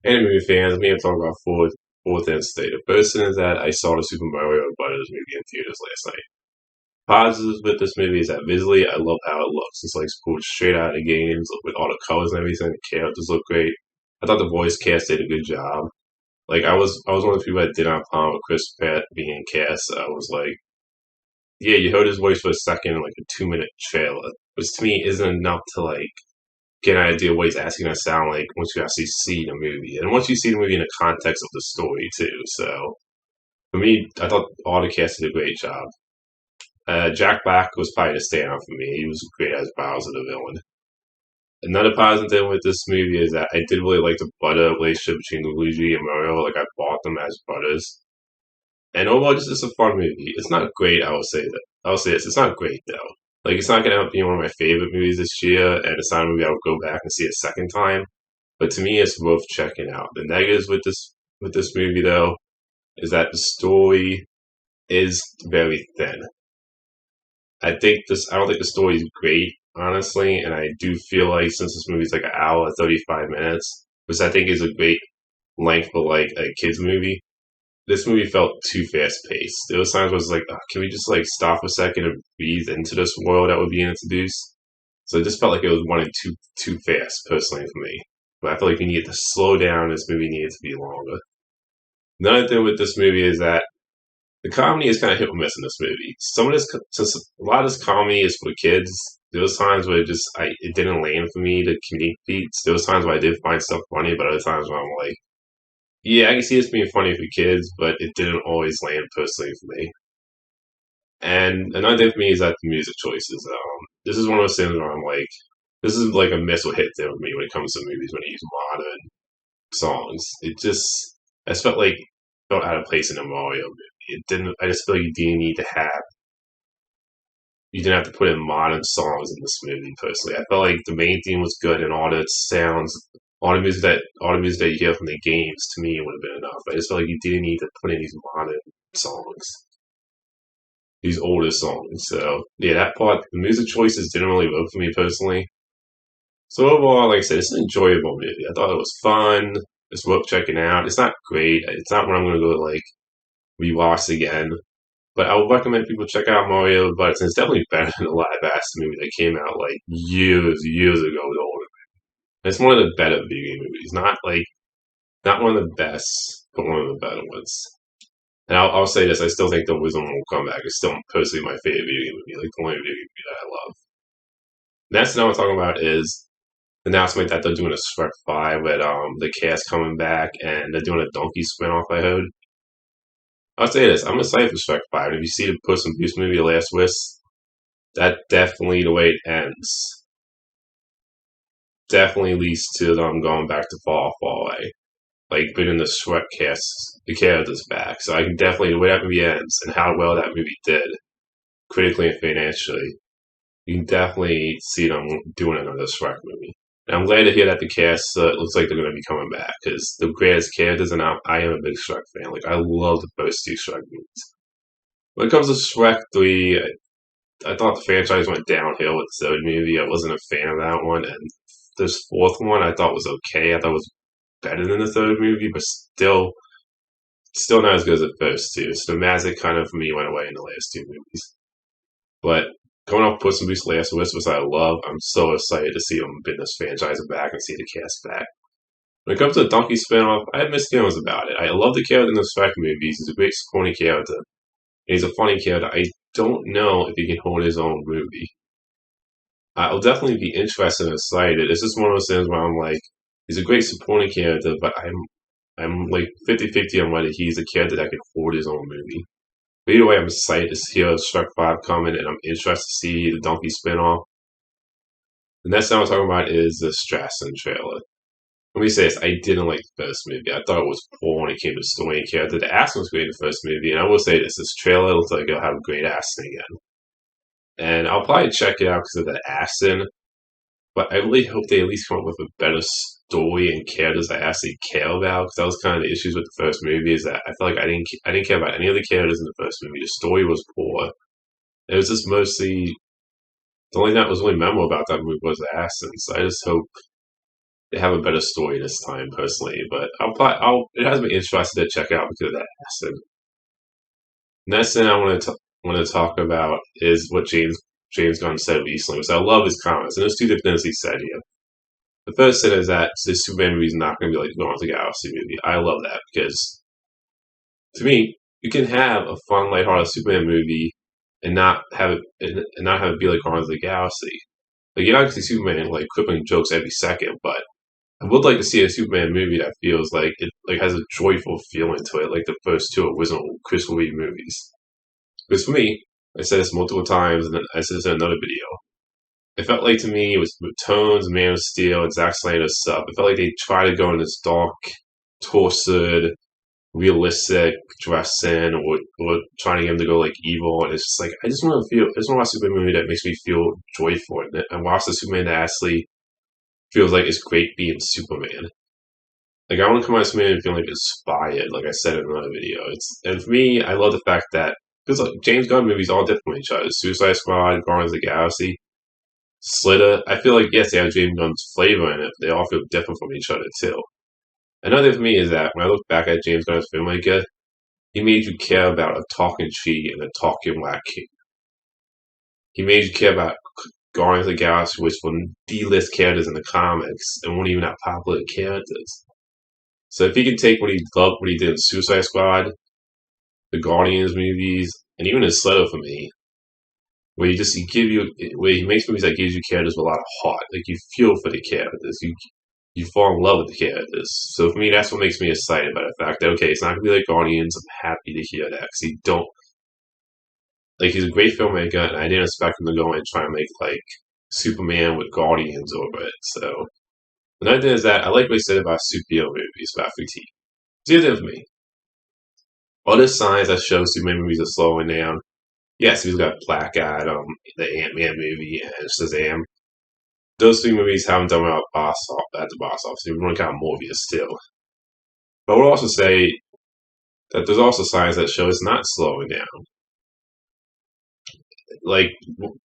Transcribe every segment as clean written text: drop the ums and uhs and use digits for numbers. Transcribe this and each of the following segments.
Anime fans, I'm here to talk about fourth and state. The first thing is that I saw the Super Mario Brothers movie in theaters last night. Positives with this movie is that visually, I love how it looks. It's like pulled straight out of the games with all the colors and everything. The characters look great. I thought the voice cast did a good job. Like I was one of the people that did not plan with Chris Pratt being cast. I was like, yeah, you heard his voice for a second in like a 2 minute trailer, which to me isn't enough to like get an idea of what he's actually going to sound like once you actually see the movie, and once you see the movie in the context of the story too. So for me, I thought all the cast did a great job. Jack Black was probably the standout for me. He was great as Bowser the villain. Another positive thing with this movie is that I did really like the brother relationship between Luigi and Mario. Like I bought them as brothers, and overall, this is a fun movie. It's not great. I will say that. I will say this. It's not great though. Like it's not gonna end up being one of my favorite movies this year, and it's not a movie I would go back and see a second time. But to me, it's worth checking out. The negatives with this movie though is that the story is very thin. I don't think the story is great, honestly, and I do feel like since this movie is like an hour and 35 minutes, which I think is a great length for like a kids movie, this movie felt too fast paced. There was times where I was like, oh, can we just like stop a second and breathe into this world that was being introduced? So it just felt like it was running too fast, personally for me. But I feel like we needed to slow down. This movie needed to be longer. Another thing with this movie is that the comedy is kind of hit or miss in this movie. Some of this, since a lot of this comedy is for kids, there was times where it didn't land for me. The comedic beats. There was times where I did find stuff funny, but other times where I'm like, yeah, I can see this being funny for kids, but it didn't always land personally for me. And another thing for me is that the music choices. This is one of those things where I'm like, this is like a miss or hit thing with me when it comes to movies when I use modern songs. I just felt like it felt out of place in a Mario movie. It didn't. I just feel like you didn't have to put in modern songs in this movie. Personally, I felt like the main theme was good and all the sounds, all the music that you hear from the games to me would have been enough. I just felt like you didn't need to put in these modern songs, these older songs. So yeah, that part, the music choices didn't really work for me personally. So overall, like I said, it's an enjoyable movie. I thought it was fun. It's worth checking out. It's not great. It's not what I'm going to go like rewatch again. But I would recommend people check out Mario, but it's definitely better than the live action movie that came out like years ago with older. It's one of the better video movies. Not one of the best, but one of the better ones. And I'll say this, I still think The Wizard will come back. It's still personally my favorite video movie, like the only video movie that I love. Next thing I'm talking about is the announcement that they're doing a Shrek 5 with the cast coming back and they're doing a donkey spin-off, I heard. I'll say this, I'm excited for Shrek 5. If you see the Puss in Boots movie, The Last Wish, that definitely the way it ends definitely leads to them going back to Far Away. Like bringing the Shrek cast, the characters back. So I can definitely, the way that movie ends and how well that movie did, critically and financially, you can definitely see them doing another Shrek movie. And I'm glad to hear that the cast looks like they're going to be coming back because the greatest characters, and I am a big Shrek fan. Like I love the first two Shrek movies. When it comes to Shrek 3, I thought the franchise went downhill with the third movie. I wasn't a fan of that one, and this fourth one I thought was okay. I thought it was better than the third movie, but still not as good as the first two. So the magic kind of for me went away in the last two movies. But going off Puss in Boots Last Wish, which I love, I'm so excited to see them bring this franchise back and see the cast back. When it comes to the Donkey spinoff, I have mixed feelings about it. I love the character in the Shrek movies. He's a great supporting character. And he's a funny character. I don't know if he can hold his own movie. I'll definitely be interested and excited. It's just one of those things where I'm like, he's a great supporting character, but I'm like 50-50 on whether he's a character that can hold his own movie. But either way, I'm excited to see Shrek 5 coming, and I'm interested to see the Donkey spinoff. The next thing I'm talking about is the Strassen trailer. Let me say this, I didn't like the first movie. I thought it was poor when it came to story and character. The acting was great in the first movie, and I will say this trailer looks like it'll have great acting again. And I'll probably check it out because of the acting, but I really hope they at least come up with a better story and characters I actually care about. Because that was kind of the issues with the first movie. Is that I felt like I didn't care about any of the characters in the first movie. The story was poor. It was just mostly the only thing that was really memorable about that movie was the accent. So I just hope they have a better story this time, personally. But it has been interesting to check out because of that accent. Next thing I want to talk about is what James Gunn said recently. So I love his comments, and there's two different things he said here. The first thing is that the Superman movie is not going to be like Guardians of the Galaxy movie. I love that because to me, you can have a fun, lighthearted Superman movie and not have it be like Guardians of the Galaxy. Like you're not going to see Superman like quipping jokes every second, but I would like to see a Superman movie that feels like it like has a joyful feeling to it, like the first two original Chris Lee movies. Because for me, I said this multiple times, and I said this in another video. It felt like to me it was with Tones, Man of Steel, and Zack Snyder's stuff. It felt like they tried to go in this dark, tortured, realistic dressing, or trying to get him to go like evil. And it's just like I just want to watch a Superman movie that makes me feel joyful, and watch the Superman that actually feels like it's great being Superman. Like I want to come out of Superman and feel like inspired, like I said in another video. And for me, I love the fact that because like, James Gunn movies all different from each other. Suicide Squad, Guardians of the Galaxy, Slitter. I feel like yes, they have James Gunn's flavor in it, but they all feel different from each other too. Another thing for me is that when I look back at James Gunn as a filmmaker, he made you care about a talking tree and a talking black king. He made you care about Guardians of the Galaxy, which were D-list characters in the comics and weren't even that popular characters. So if he can take what he loved, what he did in Suicide Squad, the Guardians movies, and even in Slitter for me, where where he makes movies that gives you characters with a lot of heart, like you feel for the characters, you fall in love with the characters. So for me, that's what makes me excited about the fact that okay, it's not gonna be like Guardians. I'm happy to hear that because he's a great filmmaker, and I didn't expect him to go in and try and make like Superman with Guardians over it. So another thing is that I like what he said about superhero movies, about fatigue. It's the other for me. Other signs that show Superman movies are slowing down. Yes, we've got Black Adam, the Ant-Man movie, and Shazam. Those three movies haven't done well at the box office. They're running kind of Morbius still. But I would also say that there's also signs that show it's not slowing down. Like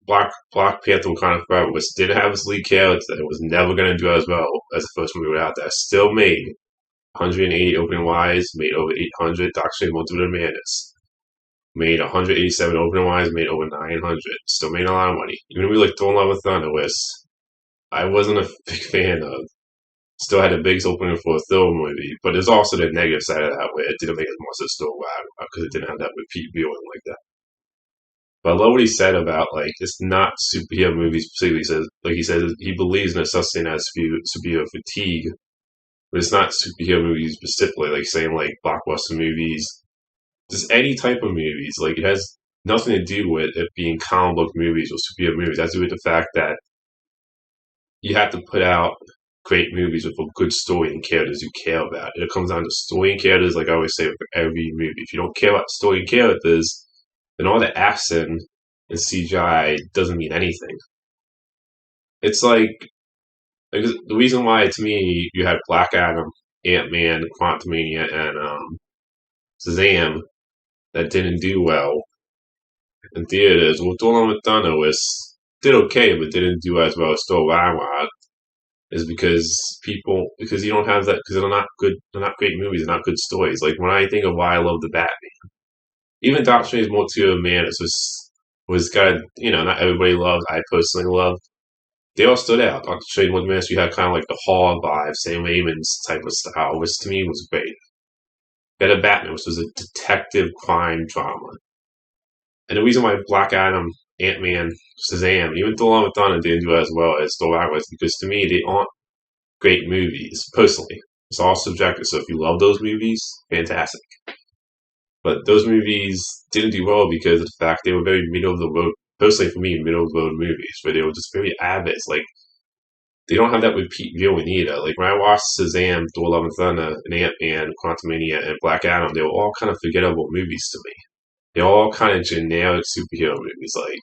Black Panther Wakanda Forever, which did have its lead character, it was never going to do as well as the first movie out there. Still made 180 opening wise, made over 800. Doctor Strange Multiverse of Madness made 187 opening wise, made over 900. Still made a lot of money. Even if we like Thor: Love and Thunder, which I wasn't a big fan of. Still had the biggest opening for a Thor movie, but there's also the negative side of that where it didn't make as much as Thor because it didn't have that repeat viewing like that. But I love what he said about like it's not superhero movies particularly. He says he believes in such thing as superhero fatigue, but it's not superhero movies specifically. Like saying like blockbuster movies, just any type of movies. Like it has nothing to do with it being comic book movies or superhero movies. It has to do with the fact that you have to put out great movies with a good story and characters you care about. And it comes down to story and characters, like I always say for every movie. If you don't care about story and characters, then all the action and CGI doesn't mean anything. It's like the reason why to me you had Black Adam, Ant-Man, Quantumania, and Shazam that didn't do well in theaters. Well, Thor: Love and Thunder did okay, but didn't do as well as Thor: Ragnarok. Is because you don't have that because they're not great movies, they're not good stories. Like when I think of why I love the Batman, even Doctor Strange Multiverse of Madness was kind of not everybody loved. I personally loved. They all stood out. Doctor Strange Multiverse of Madness, you had kind of like the horror vibe, Sam Raimi's type of style, which to me was great. You had a Batman, which was a detective crime drama, and the reason why Black Adam, Ant-Man, Shazam, even Thor: Love and Thunder didn't do as well as Thor: Ragnarok because to me they aren't great movies, personally. It's all subjective. So if you love those movies, fantastic. But those movies didn't do well because of the fact they were very middle of the road. Personally, for me, middle of the road movies, where they were just very average. Like they don't have that repeat viewing either. Like when I watched Shazam, Thor: Love and Thunder, and Ant-Man, Quantumania, and Black Adam, they were all kind of forgettable movies to me. They're all kind of generic superhero movies. Like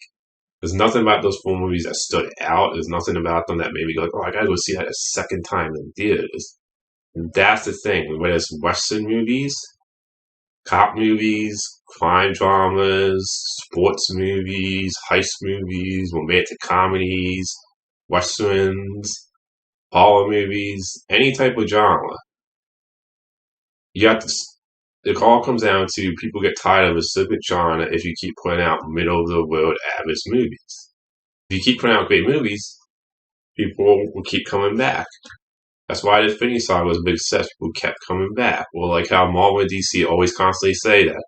there's nothing about those four movies that stood out. There's nothing about them that made me go, oh, I gotta go see that a second time in theaters. And that's the thing. Whether it's Western movies, cop movies, crime dramas, sports movies, heist movies, romantic comedies, Westerns, horror movies, any type of genre. You have to. It all comes down to people get tired of a specific genre if you keep putting out middle of the road average movies. If you keep putting out great movies, people will keep coming back. That's why the Infinity Saga was a big success. People kept coming back. Well, like how Marvel and DC always constantly say that.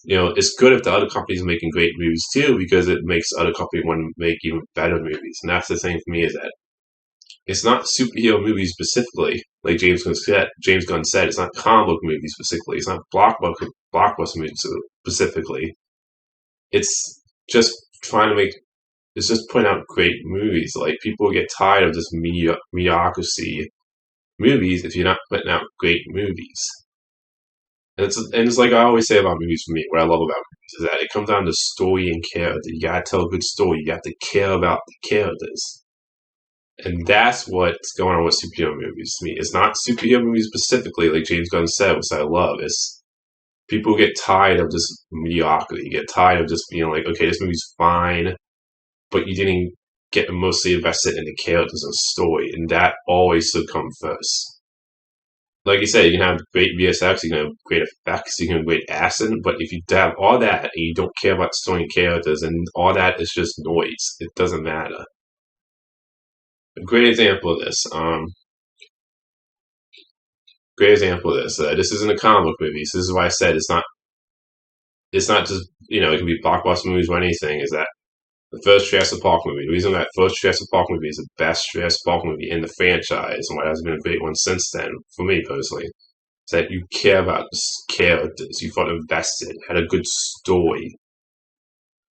It's good if the other companies are making great movies too, because it makes other companies want to make even better movies. And that's the thing for me is that it's not superhero movies specifically, like James Gunn said. It's not comic book movies specifically. It's not blockbuster movies specifically. It's just trying to make. It's just putting out great movies. Like people get tired of this mediocrity movies if you're not putting out great movies. And it's like I always say about movies for me, what I love about movies is that it comes down to story and character. You gotta tell a good story. You got to care about the characters. And that's what's going on with superhero movies to me. It's not superhero movies specifically, like James Gunn said, which I love. It's people get tired of this mediocrity. You get tired of just being like, okay, this movie's fine, but you didn't get mostly invested in the characters and story. And that always should come first. Like you said, you can have great VSX, you can have great effects, you can have great acting, but if you have all that and you don't care about story and characters, and all that is just noise, it doesn't matter. A great example of this, this isn't a comic book movie, so this is why I said it's not just, it can be blockbuster movies or anything, is that the first Jurassic Park movie, the reason that first Jurassic Park movie is the best Jurassic Park movie in the franchise, and why it has been a great one since then, for me personally, that you care about the characters, you felt invested, had a good story.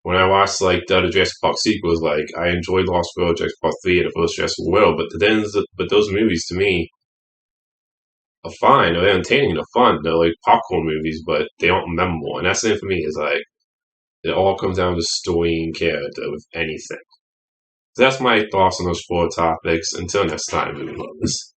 When I watched like the other Jurassic Park sequels, like I enjoyed Lost World, Jurassic Park 3, and the first Jurassic World, but those movies to me are fine, they're entertaining, they're fun, they're like popcorn movies, but they aren't memorable. And that's the thing for me is like it all comes down to story and character with anything. So that's my thoughts on those four topics. Until next time, movie lovers.